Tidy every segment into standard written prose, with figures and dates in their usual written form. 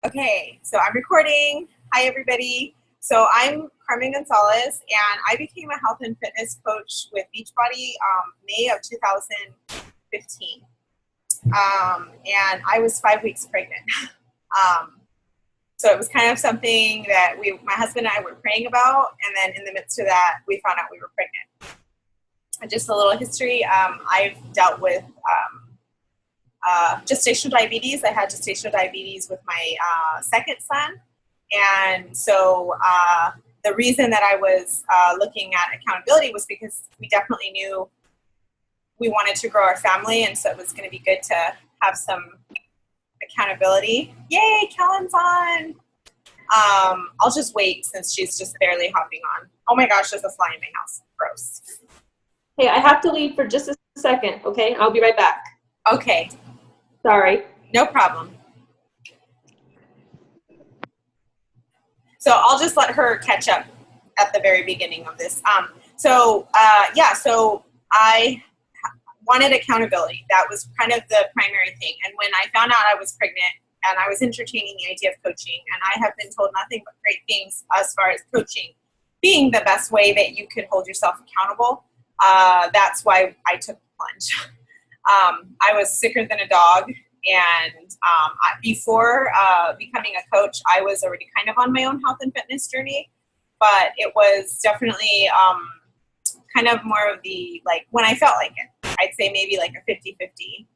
Okay, so I'm recording. Hi, everybody. So I'm Carmen Gonzalez, and I became a health and fitness coach with Beachbody May of 2015. And I was 5 weeks pregnant. Um, so it was kind of something that my husband and I were praying about, and then in the midst of that, we found out we were pregnant. And just a little history, I've dealt with gestational diabetes. I had gestational diabetes with my second son. And so the reason that I was looking at accountability was because we definitely knew we wanted to grow our family. And so it was going to be good to have some accountability. Yay, Kellen's on. I'll just wait since she's just barely hopping on. Oh my gosh, there's a fly in my house. Gross. Hey, I have to leave for just a second, okay? I'll be right back. Okay. Sorry. No problem. So I'll just let her catch up at the very beginning of this. So I wanted accountability. That was kind of the primary thing. And when I found out I was pregnant and I was entertaining the idea of coaching, and I have been told nothing but great things as far as coaching being the best way that you could hold yourself accountable, that's why I took the plunge. I was sicker than a dog. And before becoming a coach, I was already kind of on my own health and fitness journey, but it was definitely kind of more of the, like, when I felt like it. I'd say maybe like a 50-50.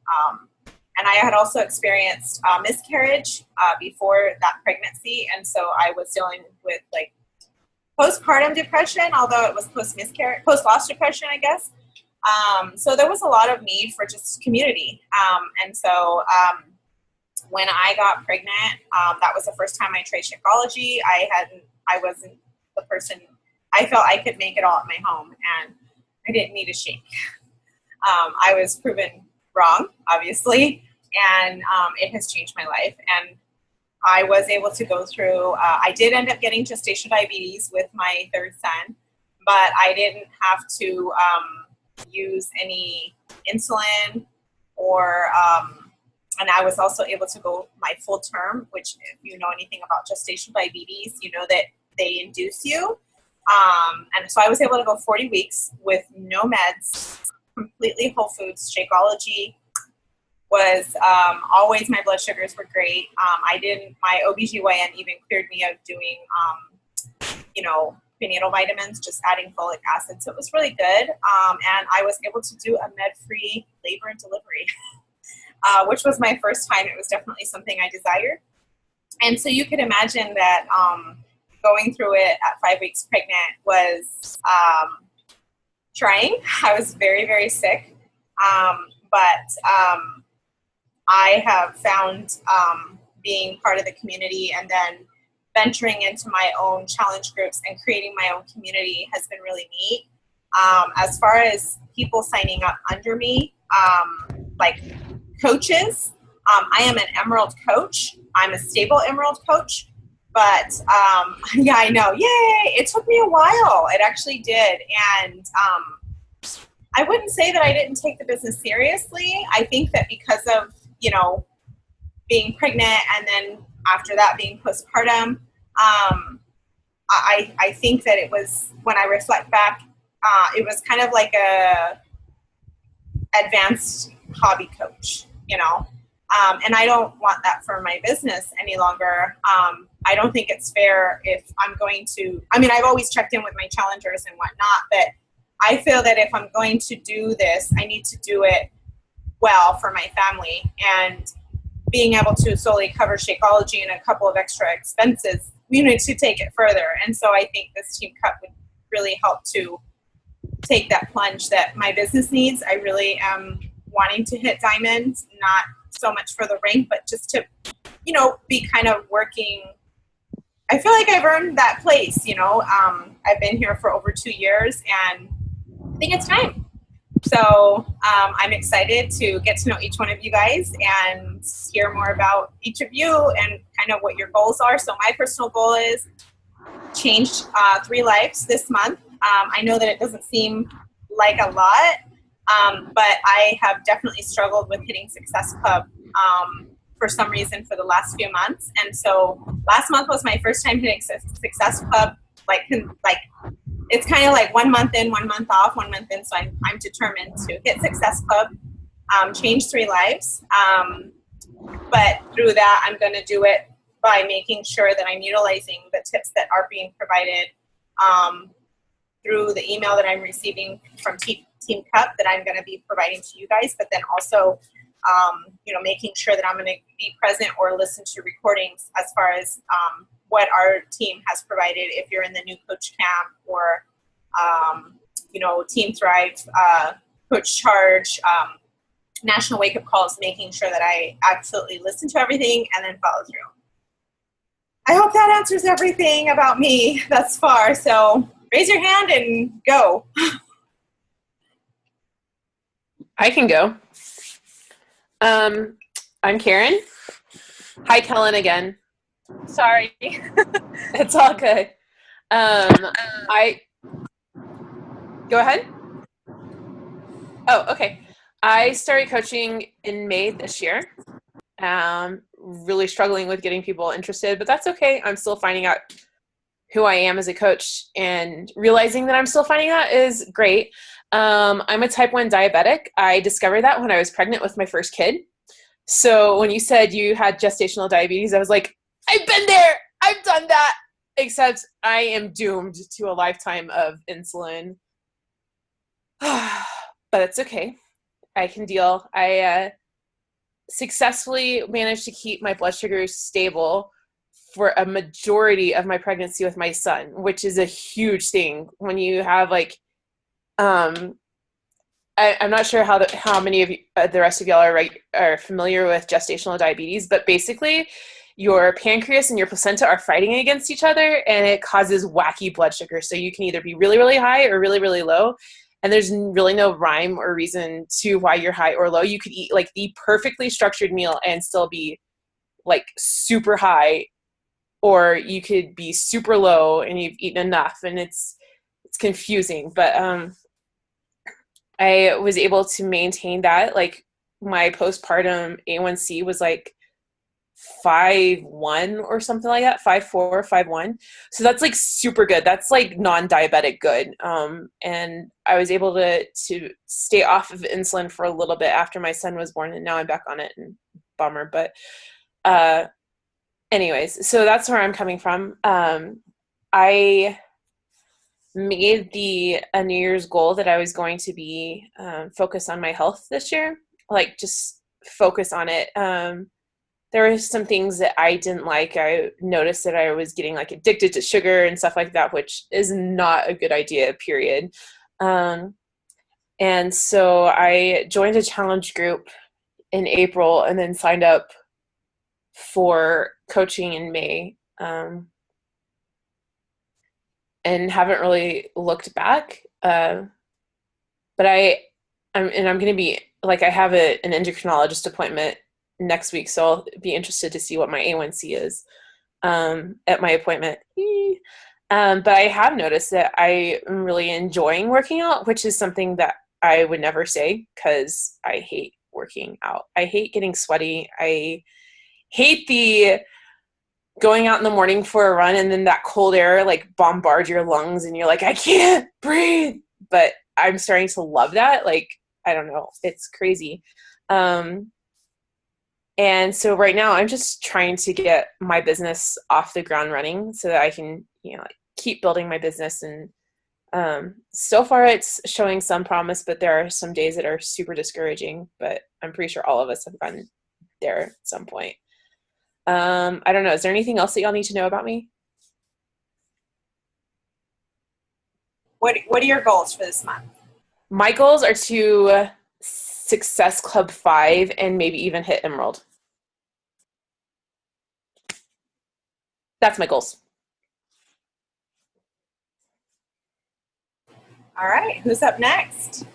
And I had also experienced miscarriage before that pregnancy, and so I was dealing with like postpartum depression, although it was post-loss depression, I guess. So there was a lot of need for just community. And so when I got pregnant, that was the first time I tried Shakeology. I wasn't the person, I felt I could make it all at my home, and I didn't need a shake. I was proven wrong, obviously, and it has changed my life. And I was able to go through, I did end up getting gestational diabetes with my third son, but I didn't have to use any insulin or and I was also able to go my full term, which if you know anything about gestational diabetes, you know that they induce you. And so I was able to go 40 weeks with no meds, completely whole foods. Shakeology was always, my blood sugars were great. My OBGYN even cleared me of doing, prenatal vitamins, just adding folic acid. So it was really good. And I was able to do a med-free labor and delivery, which was my first time. It was definitely something I desired. And so you could imagine that going through it at 5 weeks pregnant was trying. I was very, very sick. But I have found being part of the community and then venturing into my own challenge groups and creating my own community has been really neat. As far as people signing up under me, like coaches, I am an Emerald coach. I'm a stable Emerald coach, but yeah, I know. Yay! It took me a while. It actually did. And I wouldn't say that I didn't take the business seriously. I think that because of, being pregnant and then after that being postpartum, I think that it was, when I reflect back, it was kind of like a advanced hobby coach, and I don't want that for my business any longer. I don't think it's fair if I'm going to, I've always checked in with my challengers and whatnot, but I feel that if I'm going to do this, I need to do it well for my family, and being able to solely cover Shakeology and a couple of extra expenses, we need to take it further. And so I think this Team Cut would really help to take that plunge that my business needs. I really am wanting to hit diamonds, not so much for the rank, but just to, be kind of working. I feel like I've earned that place, I've been here for over 2 years, and I think it's time. So I'm excited to get to know each one of you guys and hear more about each of you and kind of what your goals are. So my personal goal is change 3 lives this month. I know that it doesn't seem like a lot, but I have definitely struggled with hitting Success Club for some reason for the last few months. And so last month was my first time hitting Success Club. Like it's kind of like 1 month in, 1 month off, 1 month in. So I'm determined to hit Success Club, change 3 lives. But through that, I'm going to do it by making sure that I'm utilizing the tips that are being provided through the email that I'm receiving from Team Cup that I'm going to be providing to you guys, but then also, making sure that I'm going to be present or listen to recordings as far as what our team has provided if you're in the new coach camp or, Team Thrive, Coach Charge, National Wake Up Calls, making sure that I absolutely listen to everything and then follow through. I hope that answers everything about me thus far. So raise your hand and go. I can go. I'm Karen. Hi, Kellen again. Sorry. It's all good. Go ahead. Oh, okay. I started coaching in May this year. Really struggling with getting people interested, but that's okay. I'm still finding out who I am as a coach, and realizing that I'm still finding out is great. I'm a type 1 diabetic. I discovered that when I was pregnant with my first kid. So when you said you had gestational diabetes, I was like, I've been there. I've done that. Except I am doomed to a lifetime of insulin. But it's okay. I can deal. I successfully managed to keep my blood sugars stable for a majority of my pregnancy with my son, which is a huge thing when you have I'm not sure how many of you, the rest of y'all are familiar with gestational diabetes, but basically your pancreas and your placenta are fighting against each other, and it causes wacky blood sugar. So you can either be really, really high or really, really low. And there's really no rhyme or reason to why you're high or low. You could eat like the perfectly structured meal and still be like super high, or you could be super low and you've eaten enough, and it's confusing. But I was able to maintain that. Like my postpartum A1C was like 5.1 or something like that, 5.4, 5.1. So that's like super good. That's like non-diabetic good. And I was able to stay off of insulin for a little bit after my son was born, and now I'm back on it, and bummer. But anyways, so that's where I'm coming from. I made a New Year's goal that I was going to be focused on my health this year, like just focus on it. There were some things that I didn't like. I noticed that I was getting like addicted to sugar and stuff like that, which is not a good idea, period. And so I joined a challenge group in April and then signed up for coaching in May. And haven't really looked back. But I'm going to be like, I have an endocrinologist appointment next week, so I'll be interested to see what my A1C is at my appointment. But I have noticed that I am really enjoying working out, which is something that I would never say because I hate working out. I hate getting sweaty. I hate the going out in the morning for a run and then that cold air like bombards your lungs and you're like, I can't breathe. But I'm starting to love that. Like, I don't know. It's crazy. And so right now I'm just trying to get my business off the ground running so that I can, keep building my business. And so far it's showing some promise, but there are some days that are super discouraging, but I'm pretty sure all of us have gotten there at some point. I don't know. Is there anything else that y'all need to know about me? What are your goals for this month? My goals are to Success Club 5 and maybe even hit Emerald. That's my goals. All right. Who's up next?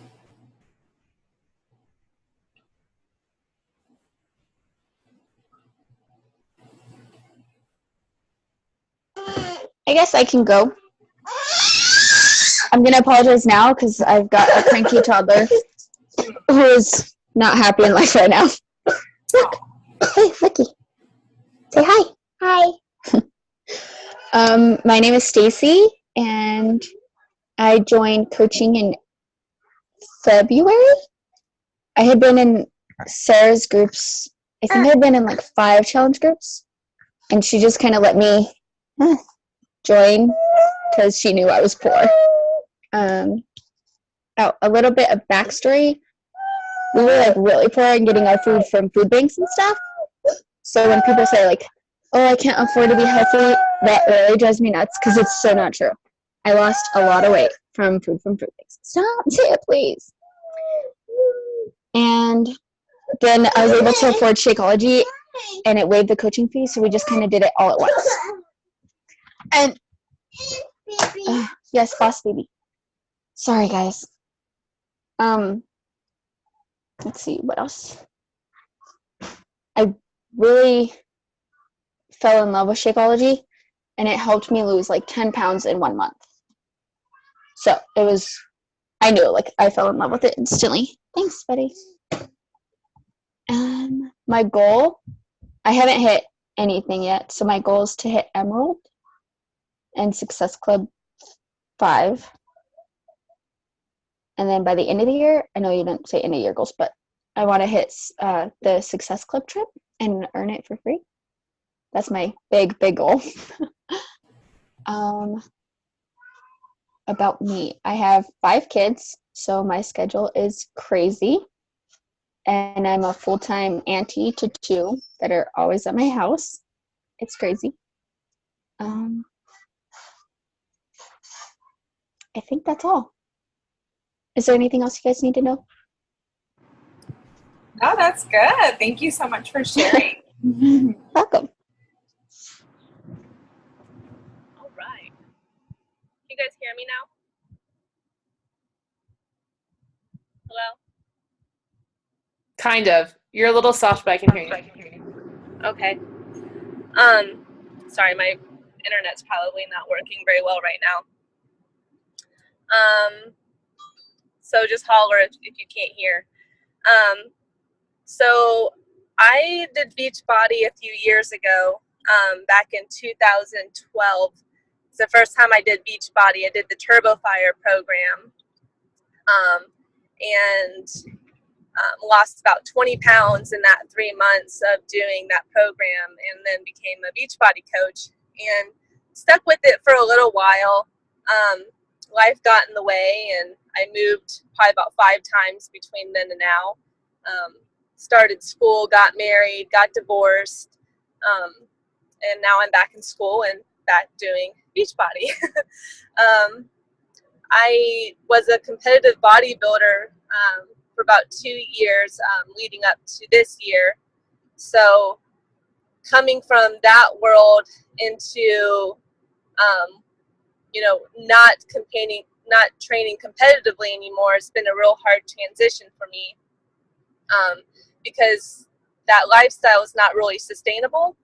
I guess I can go. I'm going to apologize now because I've got a cranky toddler who is not happy in life right now. Hey, Vicky. Say hi. Hi. My name is Stacy, and I joined coaching in February. I had been in Sarah's groups. I think I'd been in like 5 challenge groups, and she just kind of let me join because she knew I was poor. A little bit of backstory. We were like really poor and getting our food from food banks and stuff. So when people say like, "Oh, I can't afford to be healthy," that really drives me nuts because it's so not true. I lost a lot of weight from food banks. Stop, say it, please. And then I was able to afford Shakeology, and it waived the coaching fee, so we just kind of did it all at once. And yes, boss baby. Sorry, guys. Let's see what else. I really fell in love with Shakeology, and it helped me lose like 10 pounds in 1 month. So it was, I knew, like, I fell in love with it instantly. Thanks, buddy. My goal, I haven't hit anything yet, so my goal is to hit Emerald and Success Club 5. And then by the end of the year, I know you didn't say end of year goals, but I want to hit the Success Club trip and earn it for free. That's my big goal. About me, I have 5 kids, so my schedule is crazy. And I'm a full-time auntie to 2 that are always at my house. It's crazy. I think that's all. Is there anything else you guys need to know? No, that's good. Thank you so much for sharing. Welcome. All right. Can you guys hear me now? Hello? Kind of. You're a little soft, but I can hear you. Okay. Sorry, my internet's probably not working very well right now. So just holler if you can't hear. So I did Beachbody a few years ago, back in 2012. It's the first time I did Beachbody. I did the Turbo Fire program, and lost about 20 pounds in that 3 months of doing that program, and then became a Beachbody coach and stuck with it for a little while. Life got in the way, and I moved probably about 5 times between then and now. Started school, got married, got divorced, and now I'm back in school and back doing Beachbody. I was a competitive bodybuilder for about 2 years leading up to this year. So coming from that world into, not training competitively anymore, it's been a real hard transition for me, because that lifestyle is not really sustainable.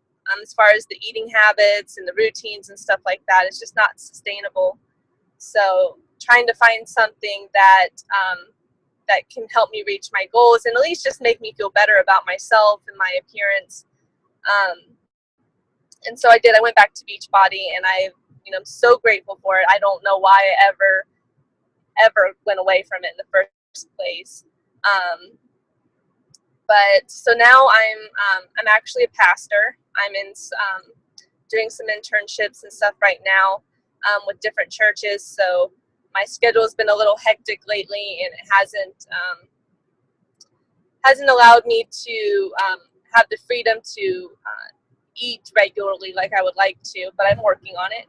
As far as the eating habits and the routines and stuff like that, it's just not sustainable. So trying to find something that that can help me reach my goals and at least just make me feel better about myself and my appearance. And so I did. I went back to Beachbody, and I'm so grateful for it. I don't know why I ever went away from it in the first place. But so now I'm actually a pastor. I'm in doing some internships and stuff right now with different churches. So my schedule has been a little hectic lately, and it hasn't allowed me to have the freedom to eat regularly like I would like to, but I'm working on it.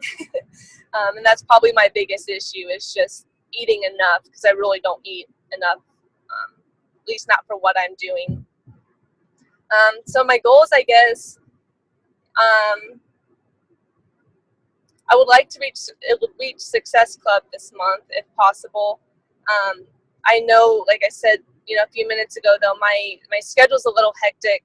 And that's probably my biggest issue, is just eating enough, because I really don't eat enough, at least not for what I'm doing. So my goals, I guess, I would like to reach Success Club this month if possible. I know, like I said, a few minutes ago, though, my schedule's a little hectic,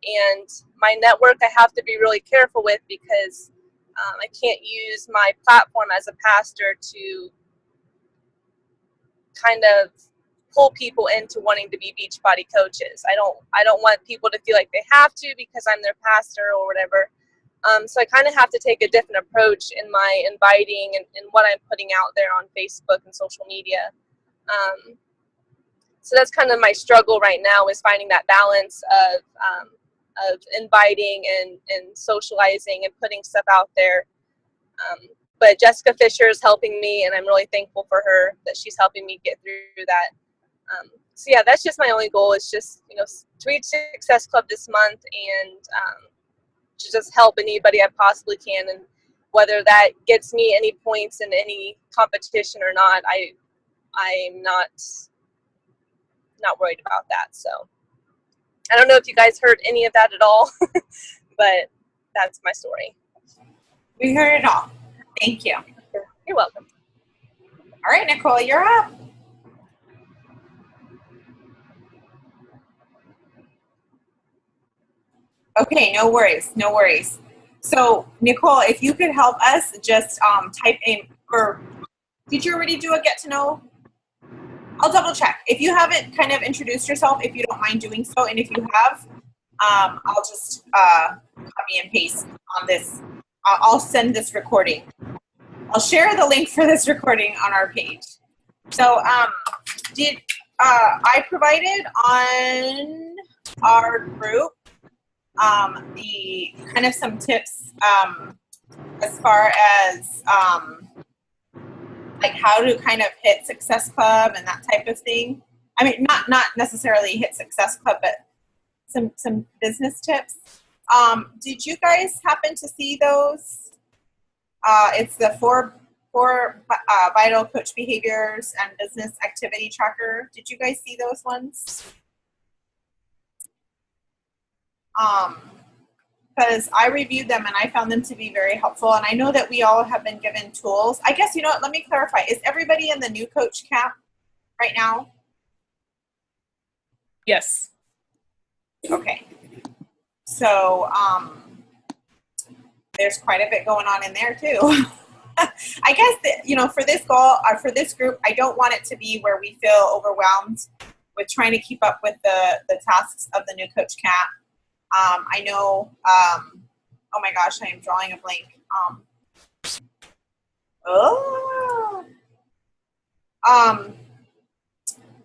and my network I have to be really careful with, because I can't use my platform as a pastor to kind of pull people into wanting to be Beachbody coaches. I don't want people to feel like they have to because I'm their pastor or whatever. So I kind of have to take a different approach in my inviting and what I'm putting out there on Facebook and social media. So that's kind of my struggle right now, is finding that balance of inviting and socializing and putting stuff out there. But Jessica Fisher is helping me, and I'm really thankful for her that she's helping me get through that. So yeah, that's just my only goal, is just, you know, to reach Success Club this month and to just help anybody I possibly can. And whether that gets me any points in any competition or not, I'm not worried about that. So I don't know if you guys heard any of that at all, but that's my story. We heard it all. Thank you. You're welcome. All right, Nicole, you're up. Okay, no worries, no worries. So, Nicole, if you could help us, just type in, or did you already do a get to know? I'll double check. If you haven't kind of introduced yourself, if you don't mind doing so, and if you have, I'll just copy and paste on this. I'll send this recording. I'll share the link for this recording on our page. So, I provided on our group the kind of some tips as far as like how to kind of hit Success Club and that type of thing. I mean, not necessarily hit Success Club, but some business tips. Did you guys happen to see those? It's the four vital coach behaviors and business activity tracker. Did you guys see those ones? Because I reviewed them and I found them to be very helpful. And I know that we all have been given tools. I guess, you know what, let me clarify. Is everybody in the new coach camp right now? Yes. Okay. So there's quite a bit going on in there too. I guess that, you know, for this goal, or for this group, I don't want it to be where we feel overwhelmed with trying to keep up with the tasks of the new coach camp. I know, oh my gosh, I am drawing a blank.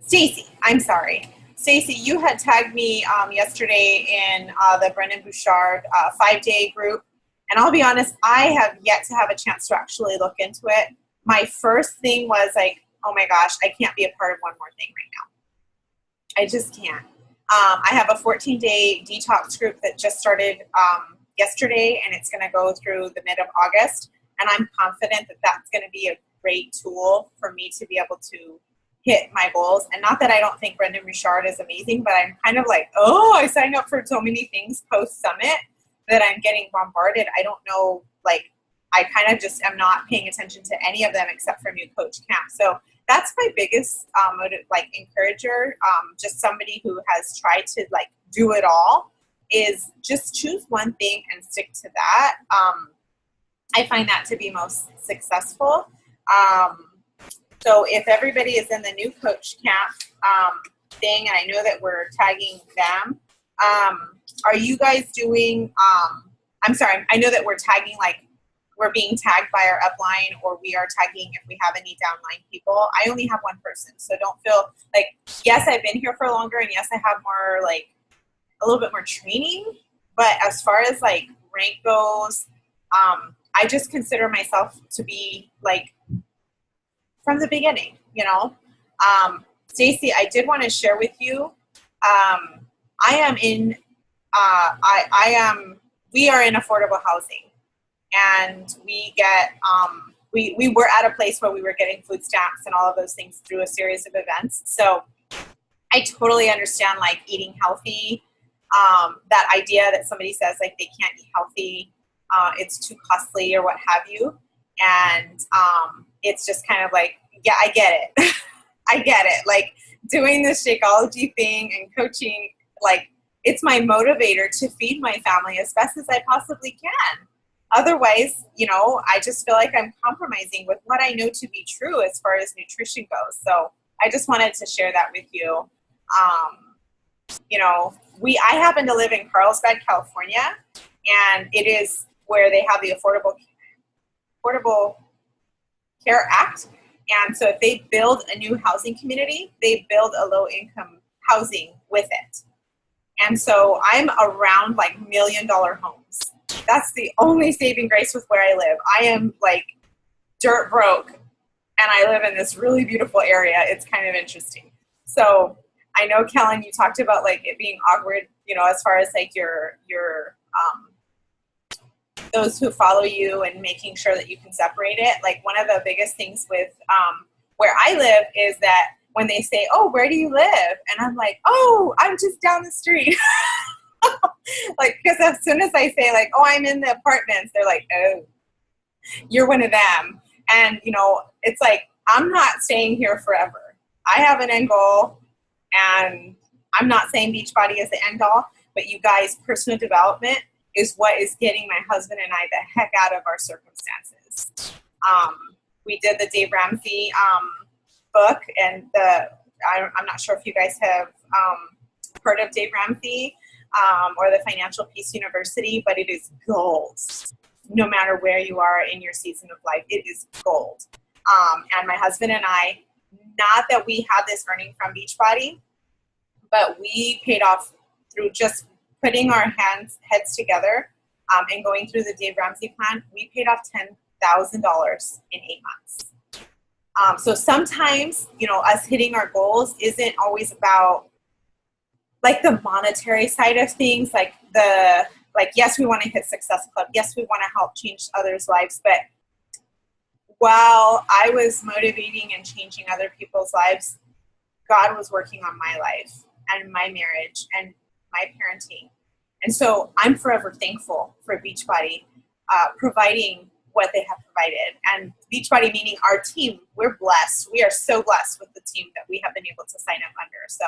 Stacy, I'm sorry. Stacy, you had tagged me yesterday in the Brendon Bouchard 5-day group. And I'll be honest, I have yet to have a chance to actually look into it. My first thing was like, oh my gosh, I can't be a part of one more thing right now. I just can't. I have a 14-day detox group that just started yesterday, and it's going to go through the mid of August. And I'm confident that that's going to be a great tool for me to be able to hit my goals. And not that I don't think Brendon Bouchard is amazing, but I'm kind of like, oh, I signed up for so many things post-summit that I'm getting bombarded. I don't know, like, I kind of just am not paying attention to any of them except for new coach camp. So that's my biggest encourager, just somebody who has tried to like do it all, is just choose one thing and stick to that. I find that to be most successful. So if everybody is in the new coach camp thing, and I know that we're tagging them, are you guys doing, I'm sorry, I know that we're tagging, like, we're being tagged by our upline, or we are tagging if we have any downline people. I only have one person, so don't feel like, yes, I've been here for longer, and yes, I have more, like, a little bit more training, but as far as, like, rank goes, I just consider myself to be, like, from the beginning, you know? Stacy, I did want to share with you, I am in, we are in affordable housing, and we get, we were at a place where we were getting food stamps and all of those things through a series of events. So I totally understand, like, eating healthy, that idea that somebody says, like, they can't eat healthy, it's too costly or what have you. And it's just kind of like, yeah, I get it. I get it. Like, doing this Shakeology thing and coaching, like, it's my motivator to feed my family as best as I possibly can. Otherwise, you know, I just feel like I'm compromising with what I know to be true as far as nutrition goes. So I just wanted to share that with you. You know, I happen to live in Carlsbad, California, and it is where they have the Affordable Care Act. And so if they build a new housing community, they build a low-income housing with it. And so I'm around like $1 million homes. That's the only saving grace with where I live. I am like dirt broke, and I live in this really beautiful area. It's kind of interesting. So I know, Kellen, you talked about like it being awkward, you know, as far as like your those who follow you and making sure that you can separate it. Like one of the biggest things with where I live is that when they say, "Oh, where do you live?" and I'm like, "Oh, I'm just down the street." Like, because as soon as I say like, "Oh, I'm in the apartments," they're like, "Oh, you're one of them." And you know, it's like, I'm not staying here forever. I have an end goal, and I'm not saying Beachbody is the end all, but you guys, personal development is what is getting my husband and I the heck out of our circumstances. We did the Dave Ramsey book, and I'm not sure if you guys have heard of Dave Ramsey or the Financial Peace University, but it is gold. No matter where you are in your season of life, it is gold. And my husband and I, not that we had this earning from Beachbody, but we paid off through just putting our heads together and going through the Dave Ramsey plan. We paid off $10,000 in 8 months. So sometimes, you know, us hitting our goals isn't always about like the monetary side of things, yes, we want to hit Success Club. Yes, we want to help change others' lives. But while I was motivating and changing other people's lives, God was working on my life and my marriage and my parenting. And so I'm forever thankful for Beachbody providing what they have provided. And Beachbody, meaning our team, we're blessed. We are so blessed with the team that we have been able to sign up under. So,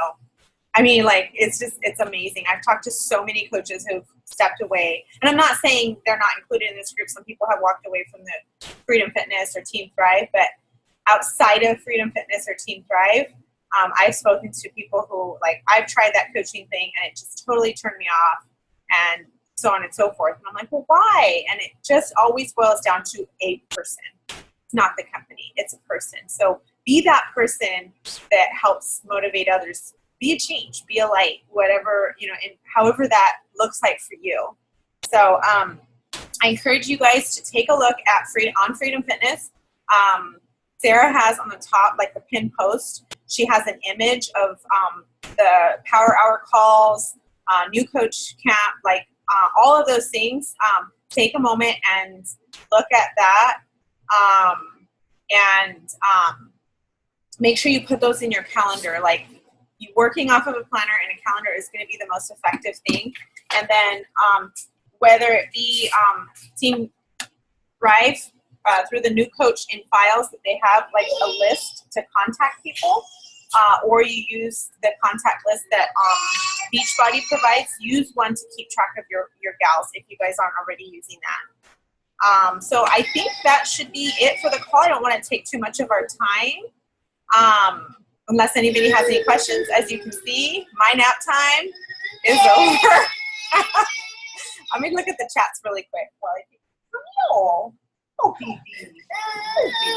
I mean, like, it's amazing. I've talked to so many coaches who've stepped away. And I'm not saying they're not included in this group. Some people have walked away from the Freedom Fitness or Team Thrive. But outside of Freedom Fitness or Team Thrive, I've spoken to people who, like, I've tried that coaching thing and it just totally turned me off, and so on and so forth. And I'm like, well, why? And it just always boils down to a person. It's not the company. It's a person. So be that person that helps motivate others. Be a change. Be a light. Whatever, you know, and however that looks like for you. So I encourage you guys to take a look at Freedom Fitness. Sarah has on the top, like the pin post, she has an image of the Power Hour calls, new coach camp, like all of those things. Take a moment and look at that, and make sure you put those in your calendar. Like, you working off of a planner and a calendar is going to be the most effective thing. And then whether it be Team Thrive, through the new coach in files that they have, like a list to contact people, or you use the contact list that Beachbody provides. Use one to keep track of your gals if you guys aren't already using that. So I think that should be it for the call. I don't want to take too much of our time, unless anybody has any questions. As you can see, my nap time is over. Let me look at the chats really quick while I think.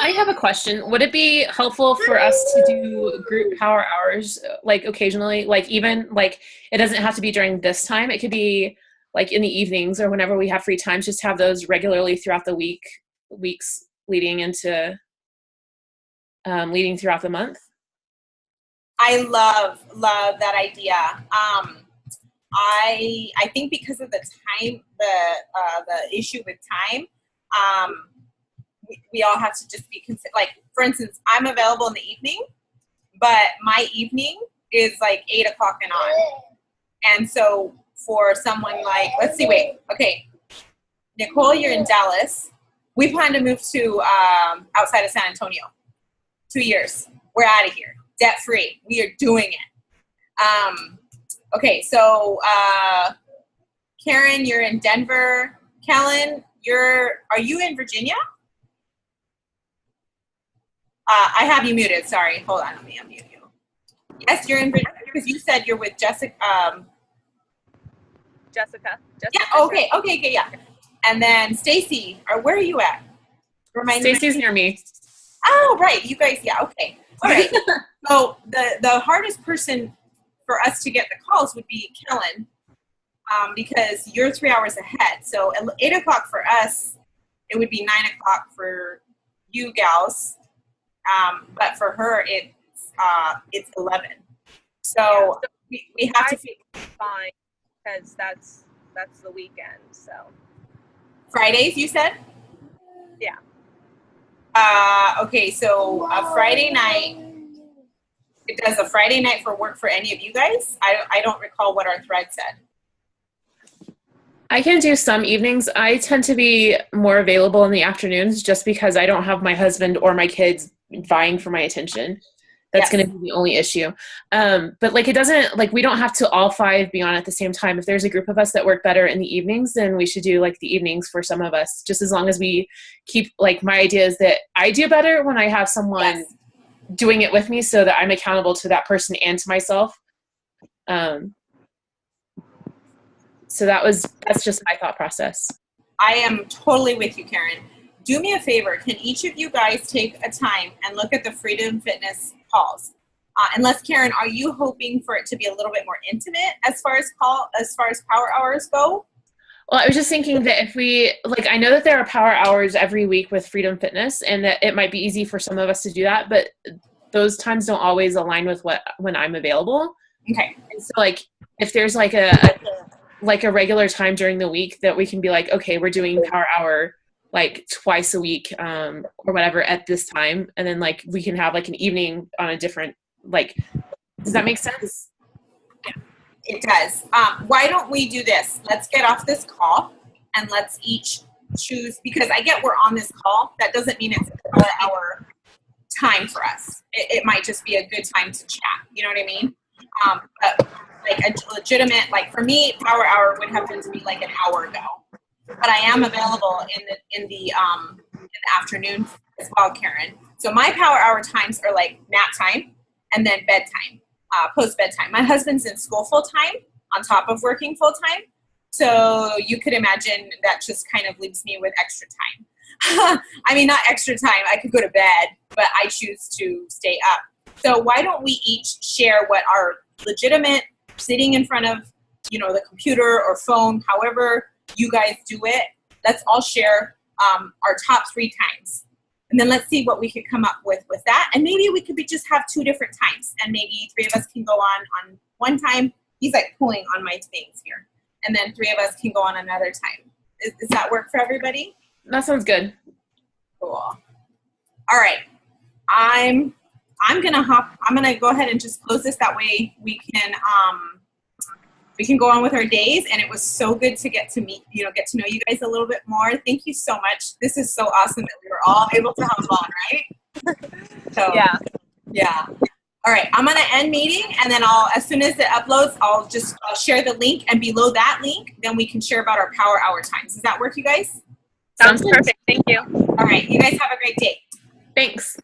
I have a question. Would it be helpful for us to do group power hours, like occasionally, like even like it doesn't have to be during this time. It could be like in the evenings or whenever we have free time, just have those regularly throughout the weeks leading into leading throughout the month. I love that idea. I think because of the time, the issue with time, we all have to just be like, for instance, I'm available in the evening, but my evening is like 8 o'clock and on. And so for someone like, okay, Nicole, you're in Dallas. We plan to move to outside of San Antonio. 2 years. We're out of here. Debt free. We are doing it. Okay, so Karen, you're in Denver. Kellen, are you in Virginia? I have you muted. Sorry. Hold on. Let me unmute you. Yes, you're in because you said you're with Jessica. Jessica. Yeah. Okay. Yeah. And then Stacy, or where are you at? Remind me. Stacy's near me. Oh, right. You guys. Yeah. Okay. All right. So the hardest person for us to get the calls would be Kellen, because you're 3 hours ahead. So at 8 o'clock for us, it would be 9 o'clock for you gals. But for her, it's 11. So we have to fine because that's the weekend. So Fridays, you said? Yeah. Okay, so a Friday night. It does a Friday night for work for any of you guys? I don't recall what our thread said. I can do some evenings. I tend to be more available in the afternoons just because I don't have my husband or my kids vying for my attention. That's going to be the only issue. But like, it doesn't, like, we don't have to all 5 be on at the same time. If there's a group of us that work better in the evenings, then we should do like the evenings for some of us, just as long as we keep, like, my idea is that I do better when I have someone doing it with me so that I'm accountable to that person and to myself. So that's just my thought process. I am totally with you, Karen. Do me a favor. Can each of you guys take a time and look at the Freedom Fitness calls? Unless, Karen, are you hoping for it to be a little bit more intimate as far as power hours go? Well, I was just thinking that if we, like, I know that there are power hours every week with Freedom Fitness, and that it might be easy for some of us to do that, but those times don't always align with when I'm available. Okay. And so, like, if there's like a regular time during the week that we can be like, okay, we're doing power hour like twice a week, or whatever at this time, and then like we can have like an evening on a different, like, does that make sense? It does. Why don't we do this? Let's get off this call and let's each choose, because I get we're on this call. That doesn't mean it's a 4-hour time for us. It might just be a good time to chat. You know what I mean? But like a legitimate, like for me, power hour would have been to be like an hour ago. But I am available in the afternoon as well, Karen. So my power hour times are like nap time and then bedtime. Post bedtime. My husband's in school full time on top of working full time. So you could imagine that just kind of leaves me with extra time. I mean, not extra time. I could go to bed, but I choose to stay up. So why don't we each share what our legitimate sitting in front of, the computer or phone, however you guys do it. Let's all share our top 3 times. And then let's see what we could come up with that. And maybe we could just have 2 different times. And maybe 3 of us can go on one time. He's like pulling on my things here. And then 3 of us can go on another time. Does that work for everybody? That sounds good. Cool. All right. I'm gonna go ahead and just close this. That way we can go on with our days. And it was so good to get to meet, get to know you guys a little bit more. Thank you so much. This is so awesome that we were all able to hop on, right? So, yeah. All right, I'm gonna end meeting, and then as soon as it uploads, I'll share the link, and below that link, then we can share about our power hour times. Does that work, you guys? Sounds perfect. Thank you. All right, you guys have a great day. Thanks.